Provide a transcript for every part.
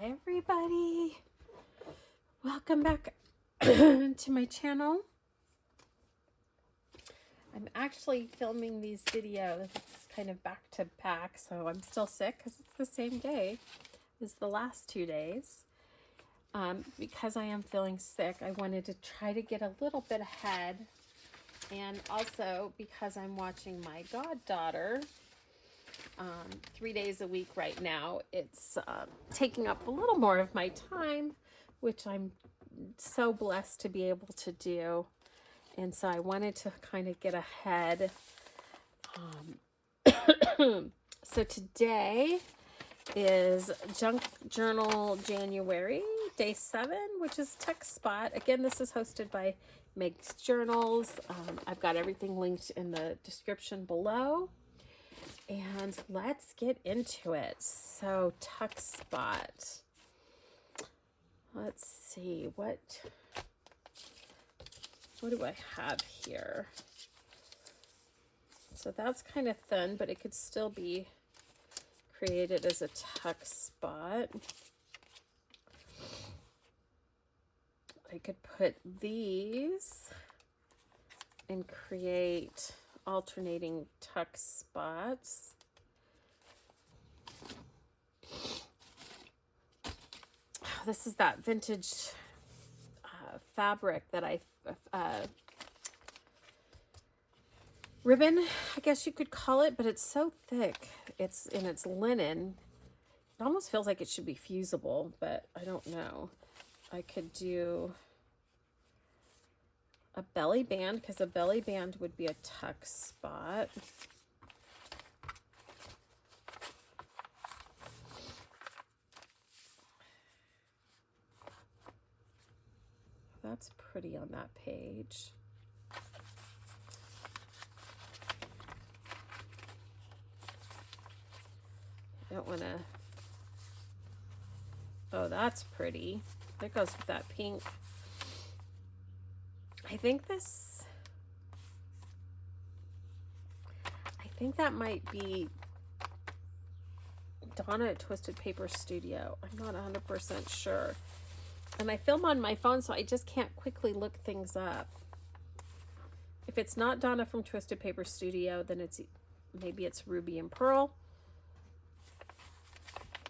Hi everybody, welcome back to my channel. I'm actually filming these videos, it's kind of back to back, so I'm still sick because it's the same day as the last 2 days. Because I am feeling sick, I wanted to try to get a little bit ahead, and also because I'm watching my goddaughter 3 days a week right now, it's taking up a little more of my time, which I'm so blessed to be able to do. And so I wanted to kind of get ahead. So today is Junk Journal January, day 7, which is Tech Spot. Again, this is hosted by Meg's Journals. I've got everything linked in the description below. And let's get into it. So, Tuck Spot. Let's see, what do I have here? So that's kind of thin, but it could still be created as a tuck spot. I could put these and create alternating tuck spots. This is that vintage fabric that I ribbon, I guess you could call it, but it's so thick. It's linen. It almost feels like it should be fusible, but I don't know. I could do a belly band, because a belly band would be a tuck spot. That's pretty on that page. I don't want to... Oh, that's pretty. That goes with that pink. I think that might be Donna at Twisted Paper Studio. I'm not 100% sure. And I film on my phone, so I just can't quickly look things up. If it's not Donna from Twisted Paper Studio, then maybe it's Ruby and Pearl.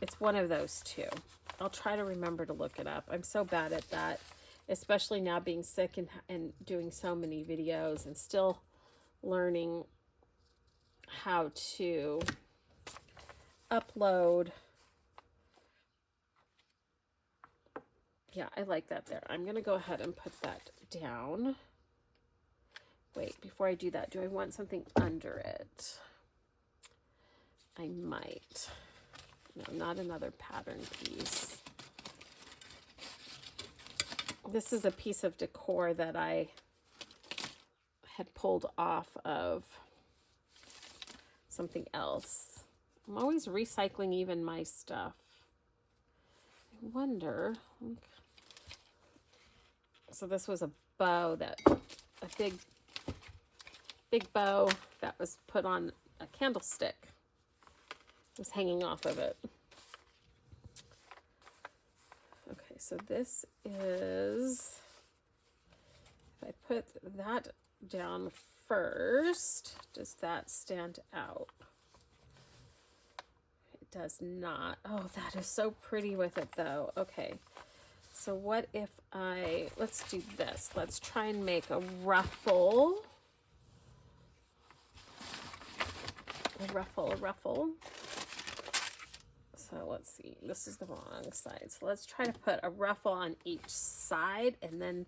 It's one of those two. I'll try to remember to look it up. I'm so bad at that, especially now being sick and doing so many videos and still learning how to upload. Yeah, I like that there. I'm going to go ahead and put that down. Wait, before I do that, do I want something under it? I might. No, not another pattern piece. This is a piece of decor that I had pulled off of something else. I'm always recycling even my stuff. I wonder. So this was a bow a big bow that was put on a candlestick. It was hanging off of it. Okay, so this is, if I put that down first, does that stand out? It does not. Oh, that is so pretty with it though. Okay, so what if let's do this. Let's try and make a ruffle. A ruffle. So let's see, this is the wrong side. So let's try to put a ruffle on each side and then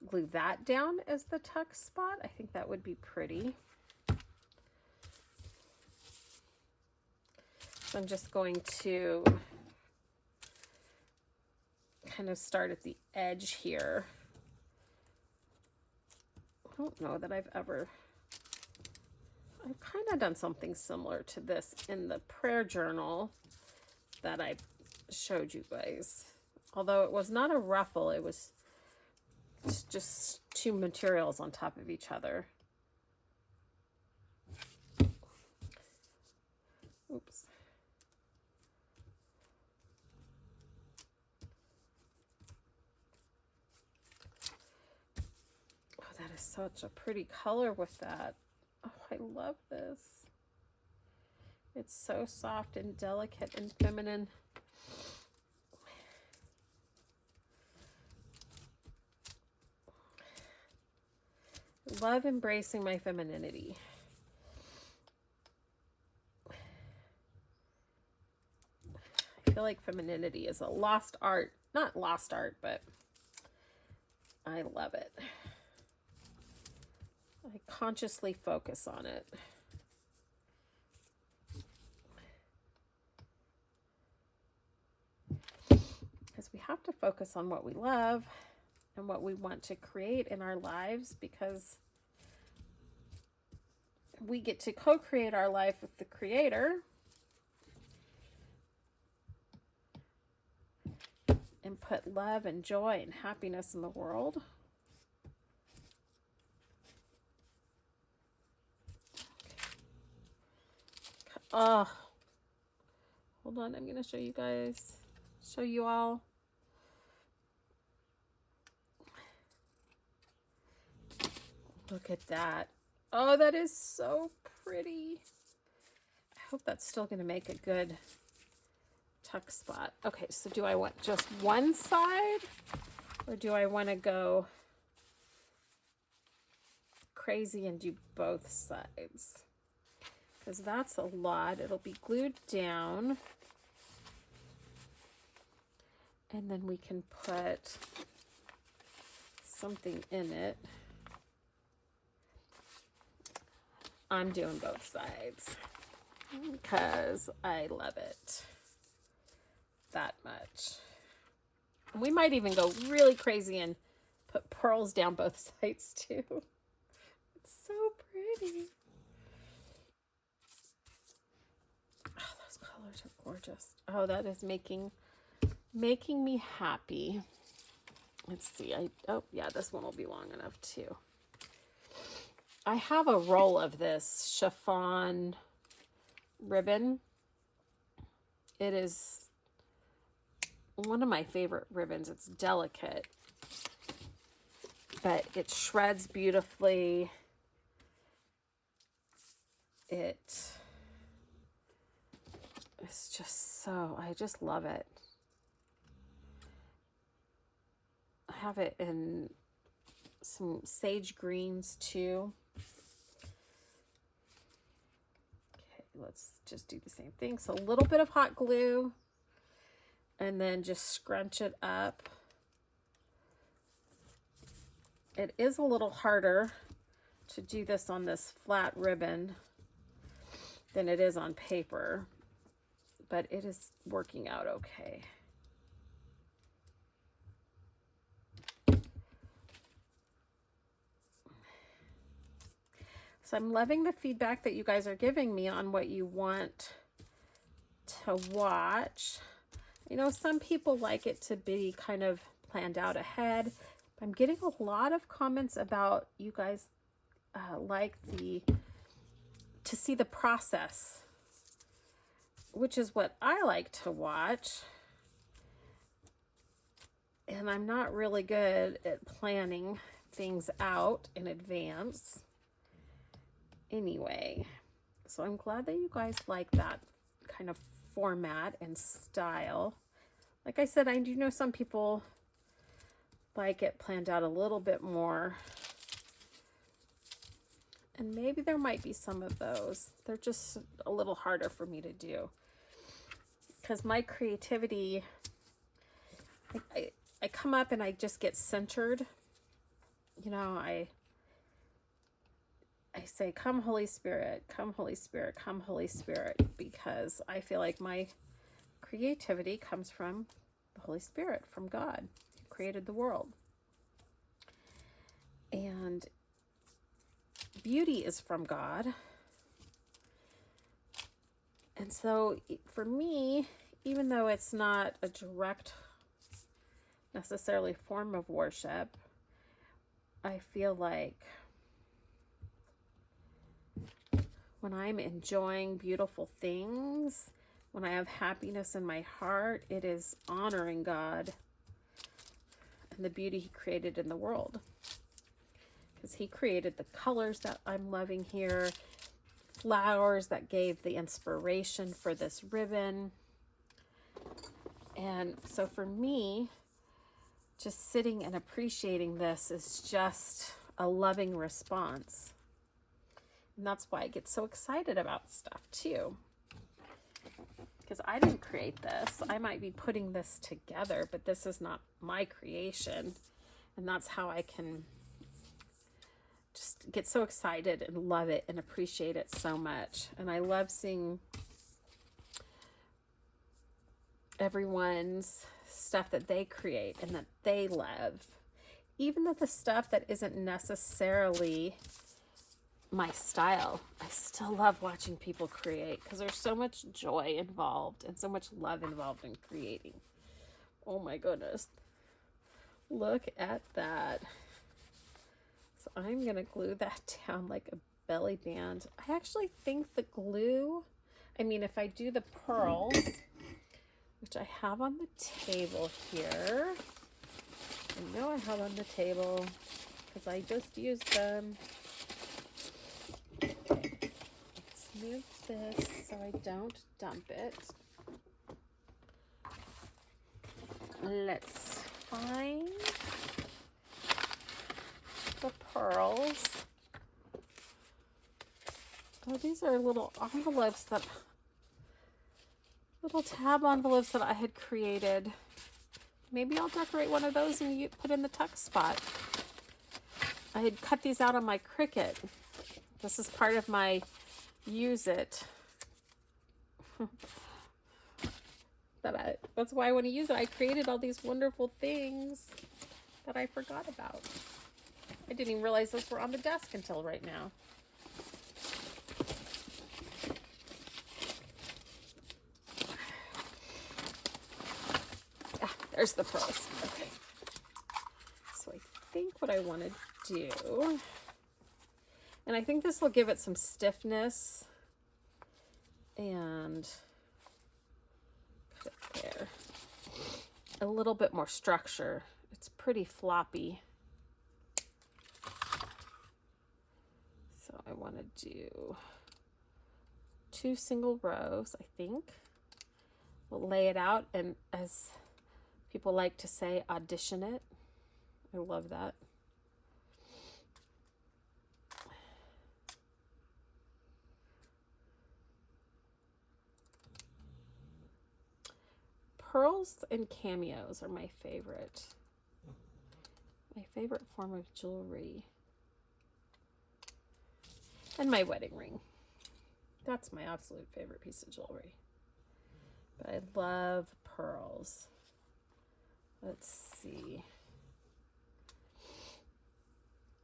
glue that down as the tuck spot. I think that would be pretty. So I'm just going to kind of start at the edge here. I don't know that I've kind of done something similar to this in the prayer journal that I showed you guys. Although it was not a ruffle, it was just two materials on top of each other. Oops. that is such a pretty color with that. Oh, I love this. It's so soft and delicate and feminine. Love embracing my femininity. I feel like femininity is a lost art. Not lost art, but I love it. I consciously focus on it. Because we have to focus on what we love and what we want to create in our lives, because we get to co-create our life with the Creator. And put love and joy and happiness in the world. Oh, hold on. I'm going to show you guys, show you all. Look at that. Oh, that is so pretty. I hope that's still going to make a good tuck spot. Okay, so do I want just one side, or do I want to go crazy and do both sides? Because that's a lot. It'll be glued down. And then we can put something in it. I'm doing both sides because I love it that much. And we might even go really crazy and put pearls down both sides too. It's so pretty. Oh, those colors are gorgeous. Oh, that is making me happy. Let's see. Oh yeah, this one will be long enough too. I have a roll of this chiffon ribbon. It is one of my favorite ribbons. It's delicate, but it shreds beautifully. It's just so, I just love it. I have it in some sage greens too. Okay, let's just do the same thing. So a little bit of hot glue and then just scrunch it up. It is a little harder to do this on this flat ribbon than it is on paper, but it is working out okay. So I'm loving the feedback that you guys are giving me on what you want to watch. You know, some people like it to be kind of planned out ahead. I'm getting a lot of comments about you guys like to see the process, which is what I like to watch. And I'm not really good at planning things out in advance anyway. So I'm glad that you guys like that kind of format and style. Like I said, I do know some people like it planned out a little bit more. And maybe there might be some of those. They're just a little harder for me to do. Because my creativity, I come up and I just get centered. You know, I say, come Holy Spirit, come Holy Spirit, come Holy Spirit, because I feel like my creativity comes from the Holy Spirit, from God, who created the world. And beauty is from God. And so for me, even though it's not a direct, necessarily form of worship, I feel like when I'm enjoying beautiful things, when I have happiness in my heart, it is honoring God and the beauty He created in the world. because he created the colors that I'm loving here, flowers that gave the inspiration for this ribbon. And so for me, just sitting and appreciating this is just a loving response. And that's why I get so excited about stuff too. Because I didn't create this. I might be putting this together, but this is not my creation. And that's how I can just get so excited and love it and appreciate it so much. And I love seeing everyone's stuff that they create and that they love. Even the stuff that isn't necessarily my style, I still love watching people create because there's so much joy involved and so much love involved in creating. Oh my goodness. Look at that. So I'm going to glue that down like a belly band. I actually think the glue, if I do the pearls, which I have on the table here. I know I have on the table because I just used them. Okay. Let's move this so I don't dump it. Let's find the pearls. Oh, these are little envelopes little tab envelopes that I had created. Maybe I'll decorate one of those and put in the tuck spot. I had cut these out on my Cricut. This is part of my use it. That's why I want to use it. I created all these wonderful things that I forgot about. I didn't even realize those were on the desk until right now. There's the pearls. Okay. So I think what I want to do, and I think this will give it some stiffness and put it there. A little bit more structure. It's pretty floppy. So I want to do 2 single rows, I think. We'll lay it out, and as people like to say, audition it. I love that. Pearls and cameos are my favorite. My favorite form of jewelry. And my wedding ring. That's my absolute favorite piece of jewelry. But I love pearls. Let's see.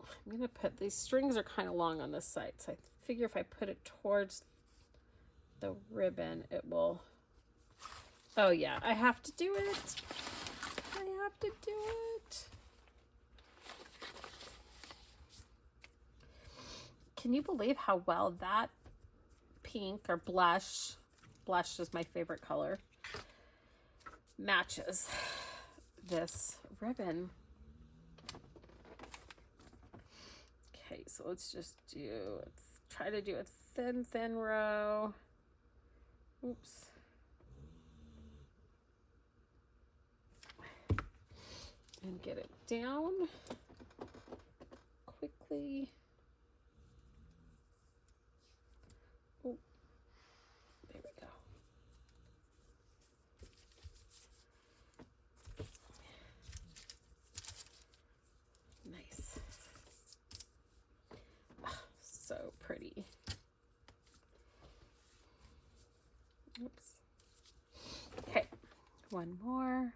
I'm going to put, these strings are kind of long on this side, so I figure if I put it towards the ribbon, it will, oh yeah, I have to do it. I have to do it. Can you believe how well that pink or blush is my favorite color, matches this ribbon? Okay, so let's try to do a thin row. Oops. And get it down quickly. Oh, there we go. Nice. Oh, so pretty. Oops. Okay, one more.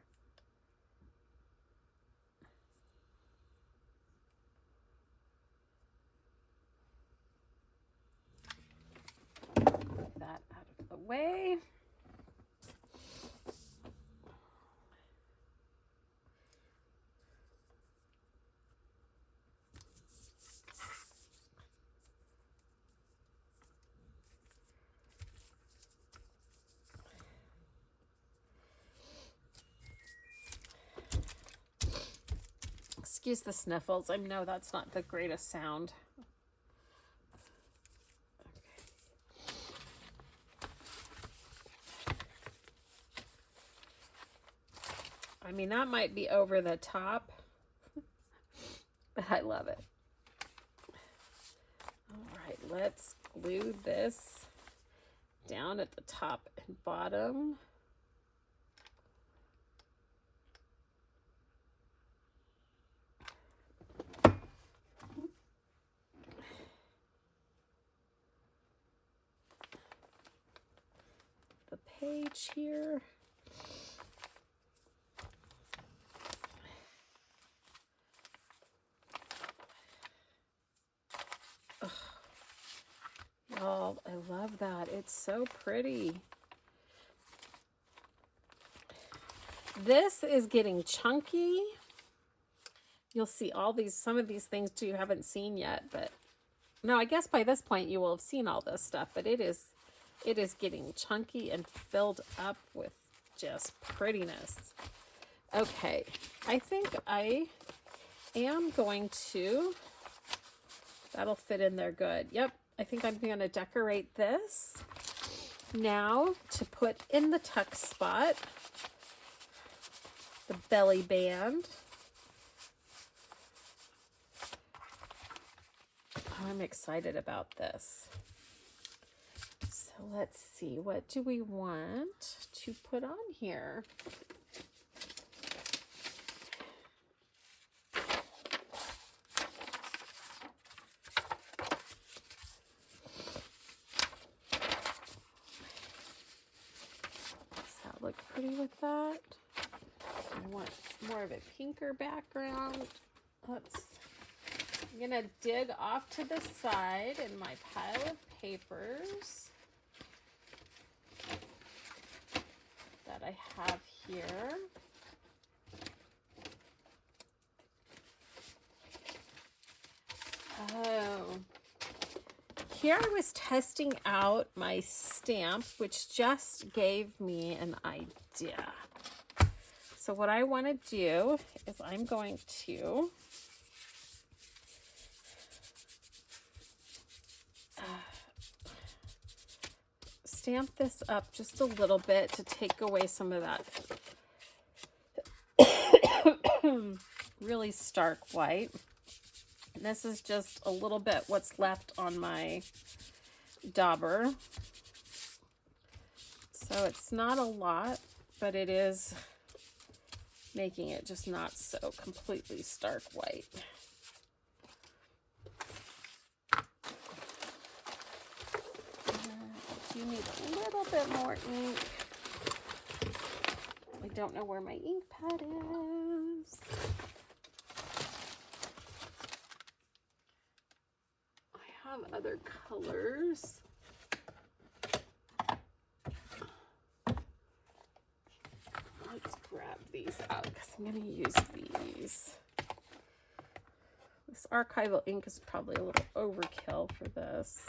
Move that out of the way. Excuse the sniffles. I know that's not the greatest sound. I mean, that might be over the top, but I love it. All right, let's glue this down at the top and bottom. The page here. Oh, I love that. It's so pretty. This is getting chunky. You'll see some of these things too you haven't seen yet, but no, I guess by this point you will have seen all this stuff, but it is getting chunky and filled up with just prettiness. Okay, I think I am going to, that'll fit in there good. Yep, I think I'm going to decorate this now to put in the tuck spot, the belly band. Oh, I'm excited about this. So let's see, what do we want to put on here? Does that look pretty with that? I want more of a pinker background. I'm gonna dig off to the side in my pile of papers that I have here. Oh, here I was testing out my stamp, which just gave me an idea. So what I want to do is I'm going to stamp this up just a little bit to take away some of that really stark white. And this is just a little bit what's left on my dauber. So it's not a lot, but it is making it just not so completely stark white. You need a little bit more ink. I don't know where my ink pad is. I have other colors. Let's grab these out because I'm going to use these. This archival ink is probably a little overkill for this.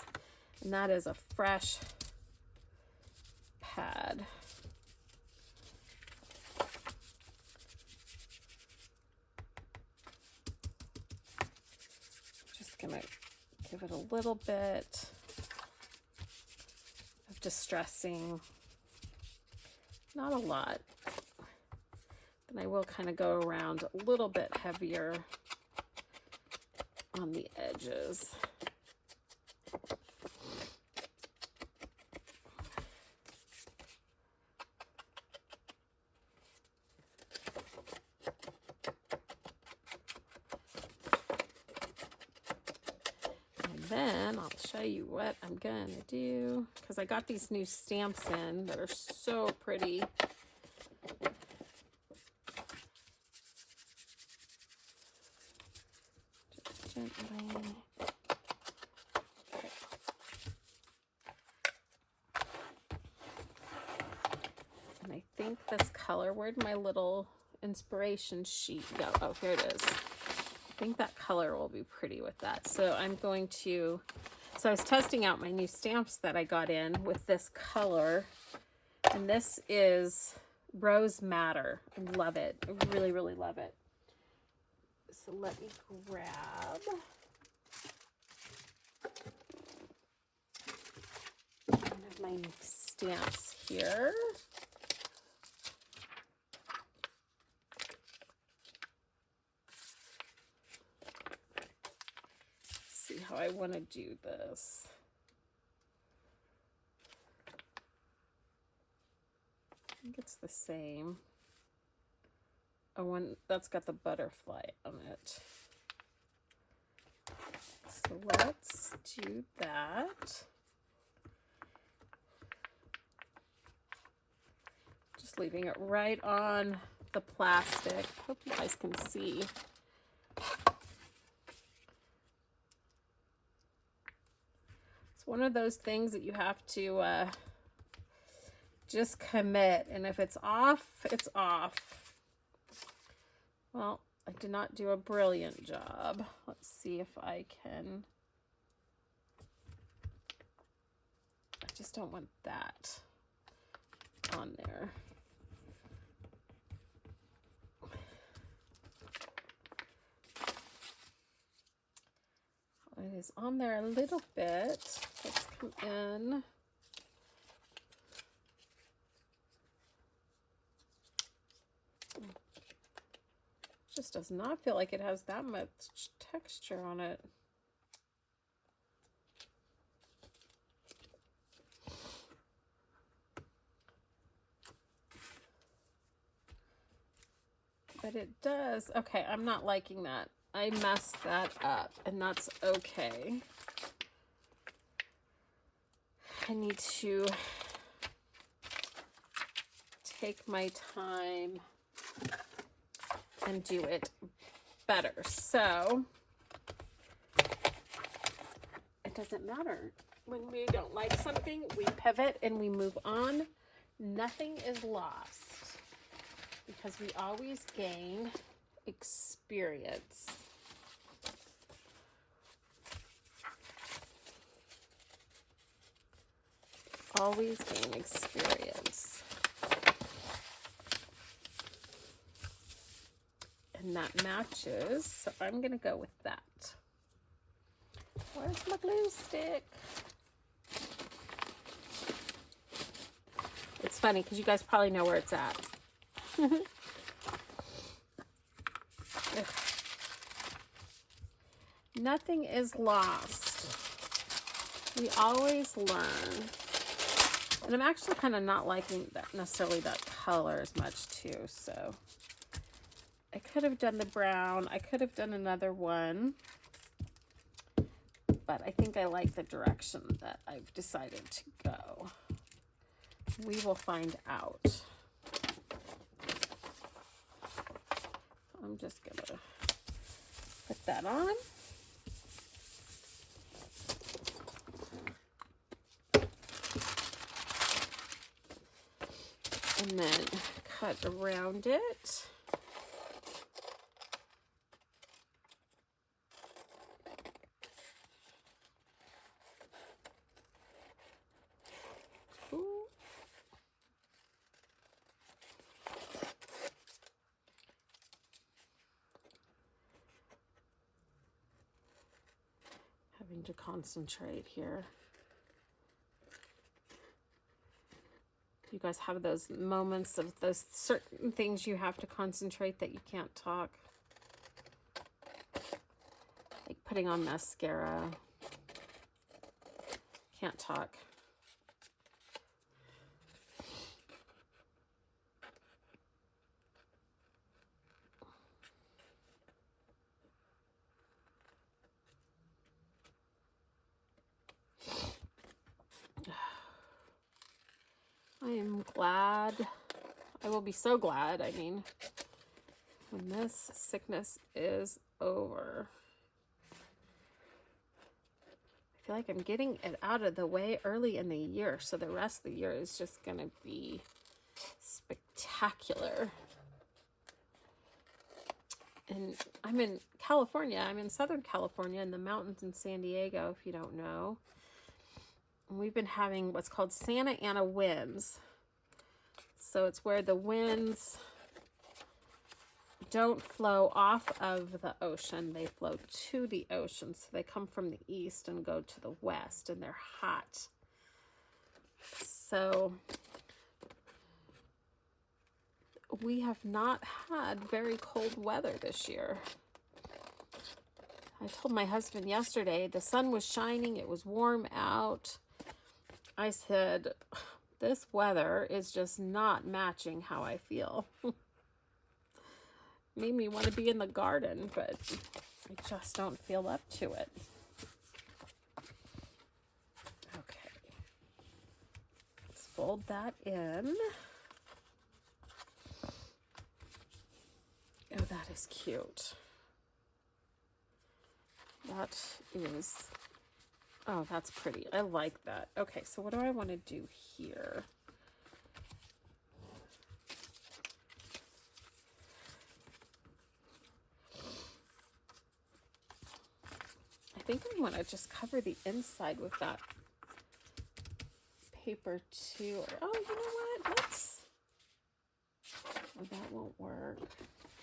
And that is a fresh pad. Just gonna give it a little bit of distressing, not a lot. Then I will kind of go around a little bit heavier on the edges. Then I'll show you what I'm gonna do, because I got these new stamps in that are so pretty. Just gently. Okay. And I think this color, where'd my little inspiration sheet go? Oh, here it is. I think that color will be pretty with that. So I'm going to, so I was testing out my new stamps that I got in with this color, and this is Rose Madder. I love it. I really, really love it. So let me grab one of my stamps here. See how I want to do this. I think it's the same. Oh, one that's got the butterfly on it. So let's do that. Just leaving it right on the plastic. Hope you guys can see. It's one of those things that you have to just commit, and if it's off, it's off. Well, I did not do a brilliant job. Let's see if I can. I just don't want that on there. It is on there a little bit. Let's come in. Just does not feel like it has that much texture on it. But it does. Okay, I'm not liking that. I messed that up, and that's okay. I need to take my time and do it better. So it doesn't matter. When we don't like something, we pivot and we move on. Nothing is lost because we always gain experience. Always gain experience. And that matches, so I'm gonna go with that. Where's my glue stick? It's funny because you guys probably know where it's at. Nothing is lost. We always learn. And I'm actually kind of not liking that necessarily that color as much too, so I could have done the brown. I could have done another one, but I think I like the direction that I've decided to go. We will find out. I'm just gonna put that on. And then cut around it. Having to concentrate here. You guys have those moments of those certain things you have to concentrate that you can't talk. Like putting on mascara. Can't talk. I am glad, I will be so glad, I mean, when this sickness is over. I feel like I'm getting it out of the way early in the year, so the rest of the year is just going to be spectacular. And I'm in California, I'm in Southern California in the mountains in San Diego, if you don't know. And we've been having what's called Santa Ana winds. So it's where the winds don't flow off of the ocean. They flow to the ocean. So they come from the east and go to the west, and they're hot. So we have not had very cold weather this year. I told my husband yesterday, the sun was shining, it was warm out. I said, this weather is just not matching how I feel. Made me want to be in the garden, but I just don't feel up to it. Okay. Let's fold that in. Oh, that is cute. That is, oh, that's pretty. I like that. Okay, so what do I want to do here? I think I want to just cover the inside with that paper too. Oh, you know what? Let's, oh, that won't work.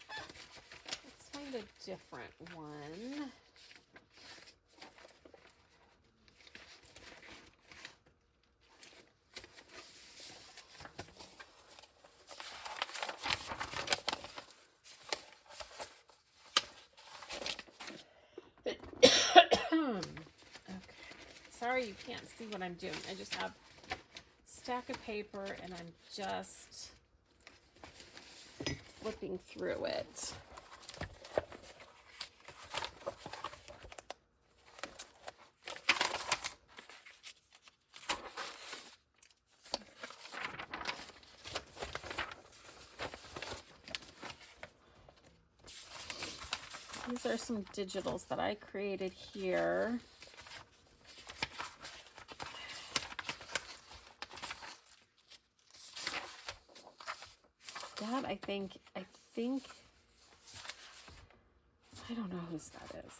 Let's find a different one. Okay, sorry you can't see what I'm doing. I just have a stack of paper and I'm just flipping through it. These are some digitals that I created here. That I think, I don't know whose that is,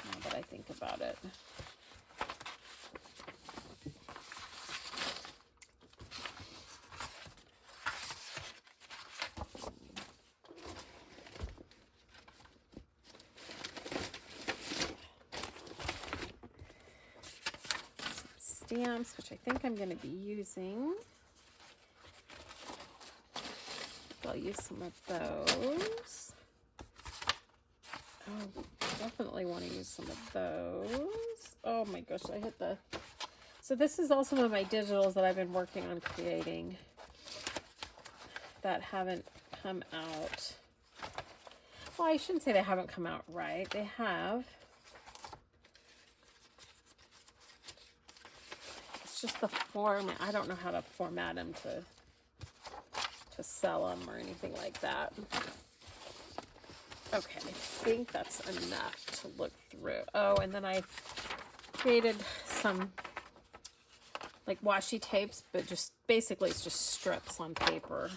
now that I think about it. Stamps, which I think I'm going to be using. I'll use some of those. Oh, definitely want to use some of those. Oh my gosh, I hit the... So this is all some of my digitals that I've been working on creating that haven't come out. Well, I shouldn't say they haven't come out right. They have. Just the format. I don't know how to format them to sell them or anything like that. Okay, I think that's enough to look through. Oh, and then I created some like washi tapes, but just basically it's just strips on paper.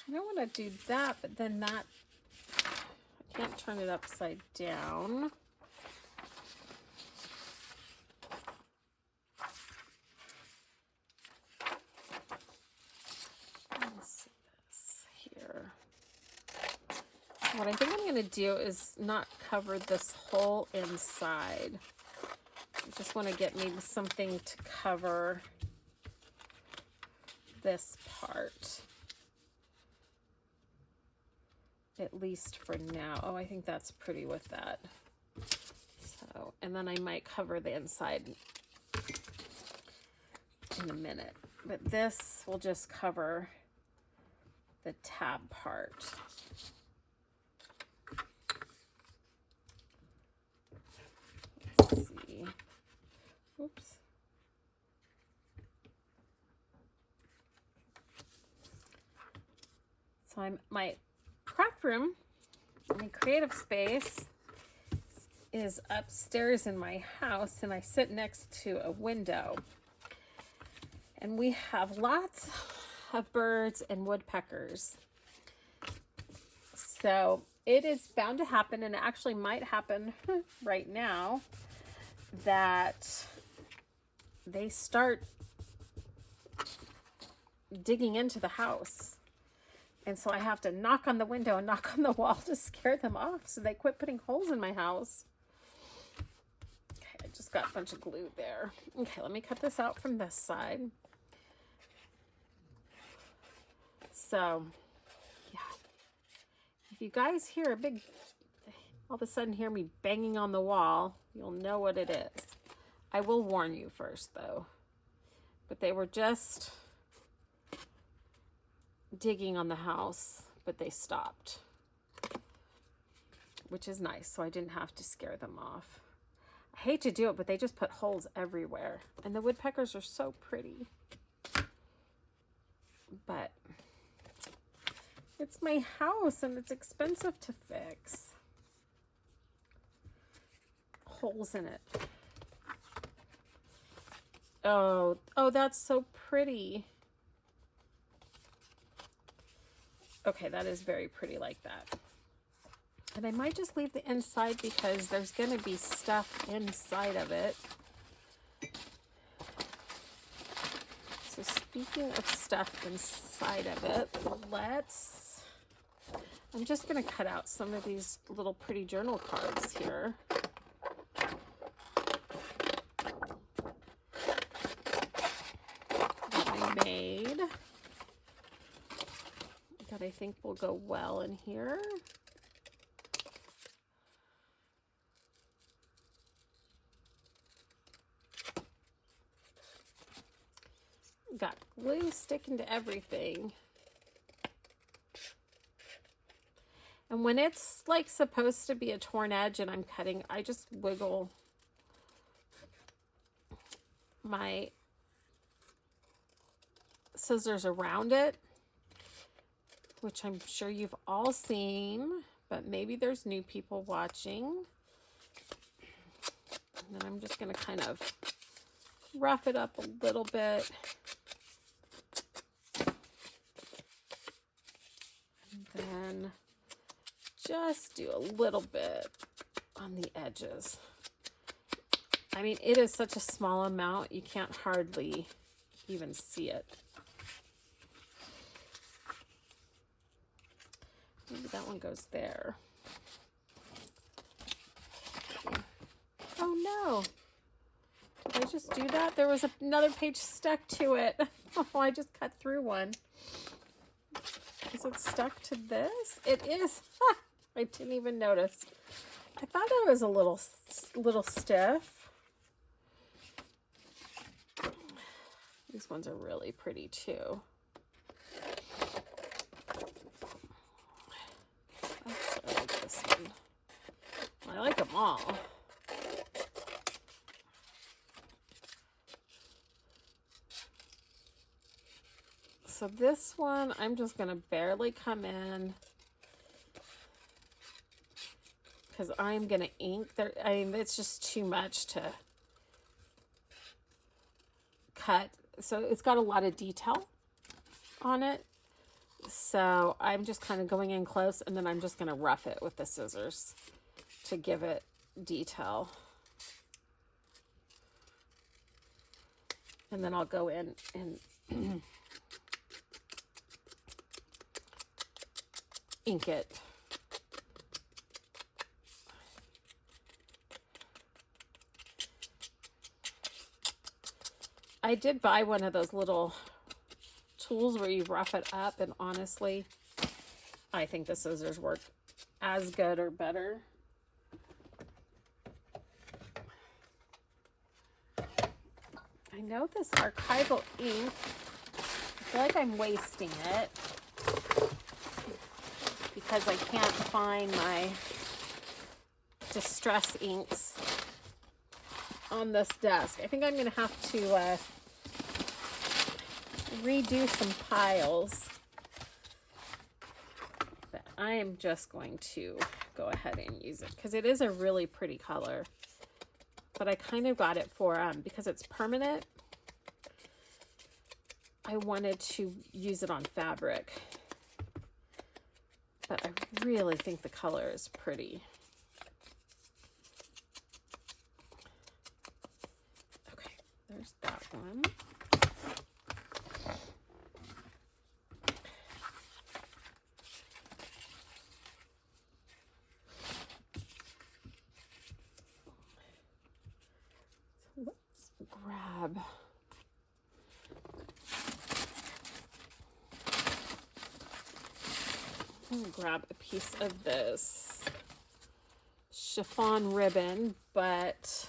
I don't want to do that, but then that, I can't turn it upside down. Let's see this here. What I think I'm going to do is not cover this whole inside. I just want to get maybe something to cover this part. At least for now. Oh, I think that's pretty with that. So, and then I might cover the inside in a minute. But this will just cover the tab part. Let's see. Oops. So my craft room, my creative space, is upstairs in my house, and I sit next to a window. And we have lots of birds and woodpeckers. So it is bound to happen, and it actually might happen right now, that they start digging into the house. And so I have to knock on the window and knock on the wall to scare them off so they quit putting holes in my house. Okay, I just got a bunch of glue there. Okay, let me cut this out from this side. So, yeah. If you guys hear all of a sudden hear me banging on the wall, you'll know what it is. I will warn you first, though. But they were just digging on the house, but they stopped, which is nice, so I didn't have to scare them off. I hate to do it, but they just put holes everywhere, and the woodpeckers are so pretty. But it's my house, and it's expensive to fix. Holes in it. Oh, that's so pretty. Okay, that is very pretty like that. And I might just leave the inside because there's going to be stuff inside of it. So speaking of stuff inside of it, I'm just going to cut out some of these little pretty journal cards here. That I made. That I think will go well in here. Got glue sticking to everything. And when it's like supposed to be a torn edge and I'm cutting, I just wiggle my scissors around it, which I'm sure you've all seen, but maybe there's new people watching. And then I'm just going to kind of rough it up a little bit. And then just do a little bit on the edges. I mean, it is such a small amount, you can't hardly even see it. Maybe that one goes there. Oh no. Did I just do that? There was another page stuck to it. Oh, I just cut through one. Is it stuck to this? It is. Ha! I didn't even notice. I thought it was a little stiff. These ones are really pretty too. Actually, I like this one. I like them all. So this one, I'm just going to barely come in because I'm going to ink there. I mean, it's just too much to cut. So it's got a lot of detail on it. So I'm just kind of going in close, and then I'm just going to rough it with the scissors to give it detail. And then I'll go in and ink it. I did buy one of those little tools where you rough it up, and honestly, I think the scissors work as good or better. I know this archival ink, I feel like I'm wasting it because I can't find my distress inks on this desk. I think I'm going to have to redo some piles, but I am just going to go ahead and use it because it is a really pretty color. But I kind of got it for because it's permanent. I wanted to use it on fabric. but I really think the color is pretty. Okay, there's that one. So let's grab a piece of this chiffon ribbon, but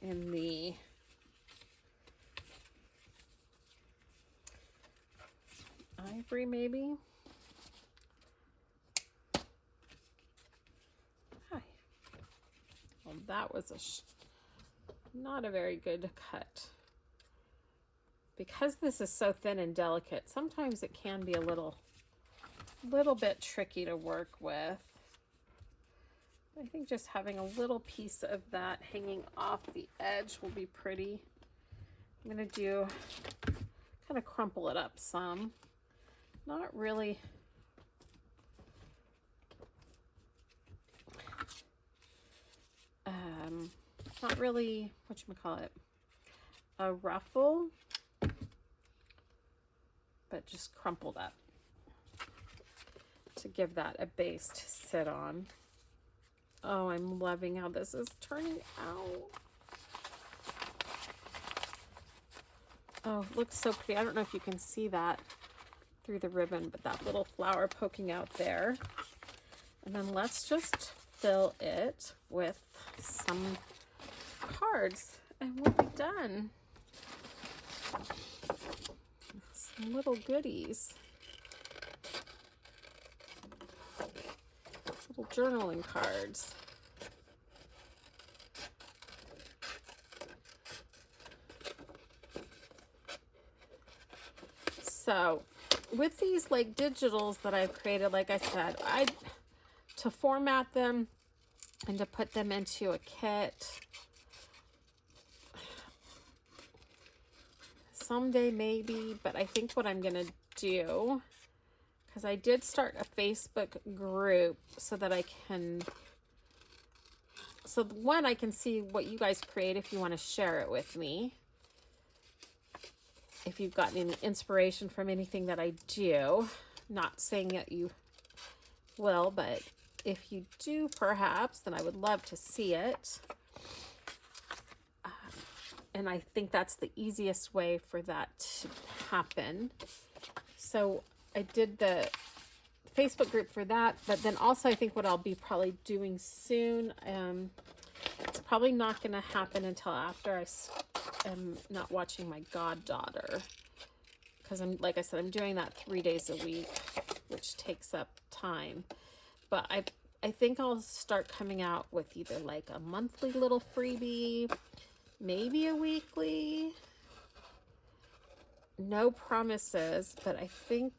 in the ivory maybe. Hi. Well, that was not a very good cut. Because this is so thin and delicate, sometimes it can be a little bit tricky to work with. I think just having a little piece of that hanging off the edge will be pretty. I'm going to kind of crumple it up some. Not really. Not really, whatchamacallit, a ruffle, but just crumpled up to give that a base to sit on. Oh, I'm loving how this is turning out. Oh, it looks so pretty. I don't know if you can see that through the ribbon, but that little flower poking out there. And then let's just fill it with some cards and we'll be done. Some little goodies. Little journaling cards. So with these like digitals that I've created, like I said, to format them and to put them into a kit someday maybe, but I think what I'm gonna do, because I did start a Facebook group so that I can, one, I can see what you guys create if you want to share it with me. If you've gotten any inspiration from anything that I do, not saying that you will, but if you do perhaps, then I would love to see it. And I think that's the easiest way for that to happen. So I did the Facebook group for that, but then also I think what I'll be probably doing soon, it's probably not going to happen until after I am not watching my goddaughter, because like I said, I'm doing that 3 days a week, which takes up time. But I think I'll start coming out with either like a monthly little freebie, maybe a weekly. No promises, but I think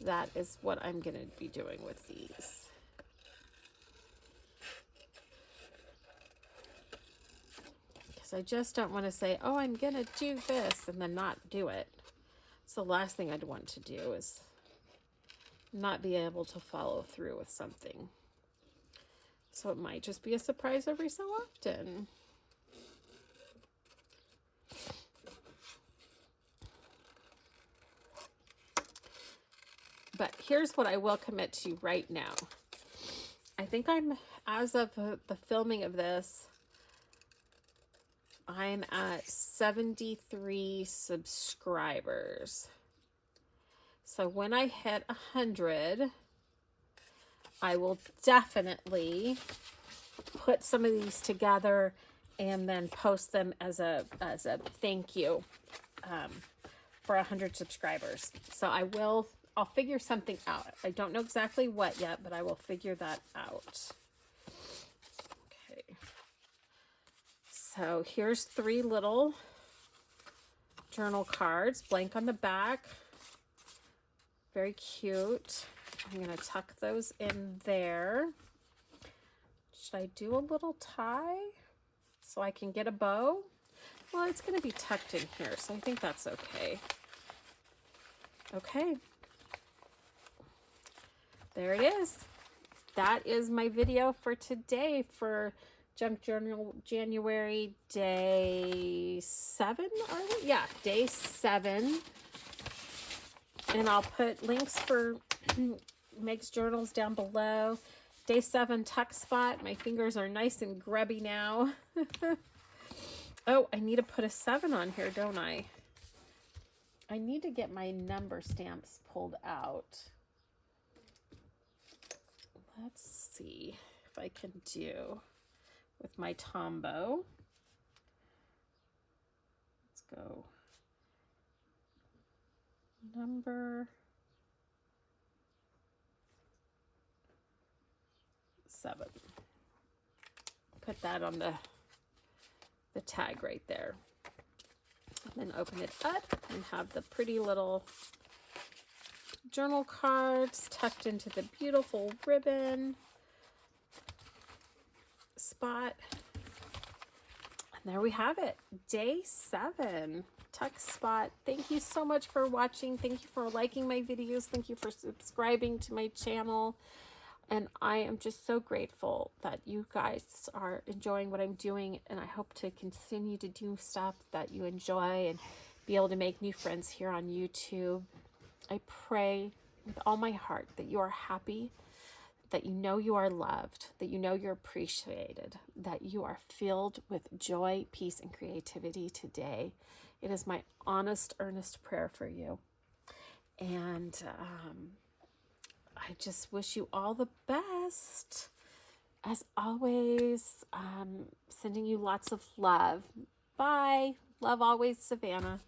that is what I'm going to be doing with these. Because I just don't want to say, oh, I'm going to do this and then not do it. So the last thing I'd want to do is not be able to follow through with something. So it might just be a surprise every so often. But here's what I will commit to right now. I think as of the filming of this, I'm at 73 subscribers. So when I hit 100, I will definitely put some of these together and then post them as a thank you for 100 subscribers. So I'll figure something out. I don't know exactly what yet, but I will figure that out. Okay. So here's 3 little journal cards, blank on the back. Very cute. I'm going to tuck those in there. Should I do a little tie so I can get a bow? Well, it's going to be tucked in here, so I think that's okay. Okay. There it is. That is my video for today for Junk Journal January day 7, are we? Yeah, day 7. And I'll put links for Meg's journals down below. Day 7 tuck spot. My fingers are nice and grubby now. Oh, I need to put a 7 on here, don't I? I need to get my number stamps pulled out. Let's see if I can do with my Tombow. Let's go. Number 7. Put that on the tag right there. And then open it up and have the pretty little journal cards tucked into the beautiful ribbon spot. And there we have it. Day 7. Tuck spot. Thank you so much for watching. Thank you for liking my videos. Thank you for subscribing to my channel. And I am just so grateful that you guys are enjoying what I'm doing. And I hope to continue to do stuff that you enjoy and be able to make new friends here on YouTube. I pray with all my heart that you are happy, that you know you are loved, that you know you're appreciated, that you are filled with joy, peace, and creativity today. It is my honest, earnest prayer for you. And I just wish you all the best. As always, sending you lots of love. Bye. Love always, Savannah.